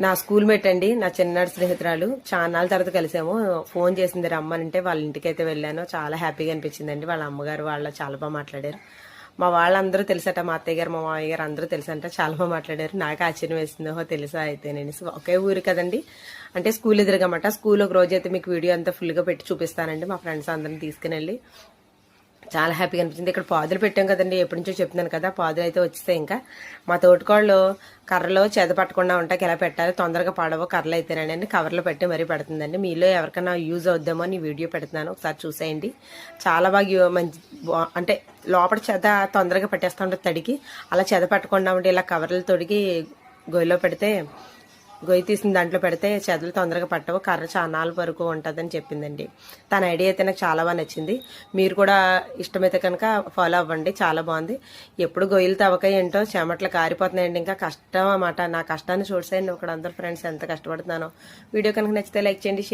నా school mate అండి, నా చిన్ననాటి స్నేహితురాలు. చాలా తర్వాత కలిసాము. ఫోన్ చేసింది రమ్మనంటే వాళ్ళ ఇంటికైతే వెళ్ళాను. చాలా హ్యాపీగా అనిపించిందండి. వాళ్ళ అమ్మగారు వాళ్ళు చాలా బాగా మాట్లాడారు. మా వాళ్ళందరూ తెలుసట, మా అత్తయ్య గారు మా మామయ్య గారు అందరూ తెలుసంట. చాలా బాగా మాట్లాడారు. నాకు ఆశ్చర్యం వేసింది, ఓహో తెలుసా అయితే నేను. ఒకే ఊరు కదండి, అంటే స్కూల్ ఎదురుగమాట. స్కూల్ ఒక రోజు అయితే మీకు వీడియో అంతా ఫుల్గా పెట్టి చూపిస్తానండి. మా ఫ్రెండ్స్ అందరిని తీసుకుని వెళ్ళి చాలా హ్యాపీగా అనిపించింది. ఇక్కడ పాదులు పెట్టాం కదండి, ఎప్పటి నుంచో చెప్తున్నాను కదా. పాదులు అయితే వచ్చేస్తాయి. ఇంకా మా తోటికోళ్ళు కర్రలో చెద పట్టకుండా ఉంటాకి ఎలా పెట్టాలి, తొందరగా పడవ కర్రలు అయితేనండి కవర్లో పెట్టి మరీ పెడుతుందండి. మీలో ఎవరికైనా యూజ్ అవుద్దామో అని వీడియో పెడుతున్నాను, ఒకసారి చూసేయండి. చాలా బాగా మంచి, అంటే లోపల చెద తొందరగా పెట్టేస్తూ ఉంటుంది తడికి. అలా చెద పట్టకుండా ఉంటే ఇలా కవర్లు తొడిగి గొయ్యిలో పెడితే, గొయ్యి తీసిన దాంట్లో పెడితే చెదలు తొందరగా పట్టవు, కర్ర చానాల వరకు ఉంటుందని చెప్పిందండి. తన ఐడియా అయితే నాకు చాలా బాగా నచ్చింది. మీరు కూడా ఇష్టమైతే కనుక ఫాలో అవ్వండి, చాలా బాగుంది. ఎప్పుడు గొయ్యిలు తవ్వకాయ ఏంటో చెమట్లు కారిపోతున్నాయండి. ఇంకా కష్టం అన్నమాట. నా కష్టాన్ని చూసేయండి, ఒకడు అందరు ఫ్రెండ్స్ ఎంత కష్టపడుతున్నానో. వీడియో కనుక నచ్చితే లైక్ చేయండి.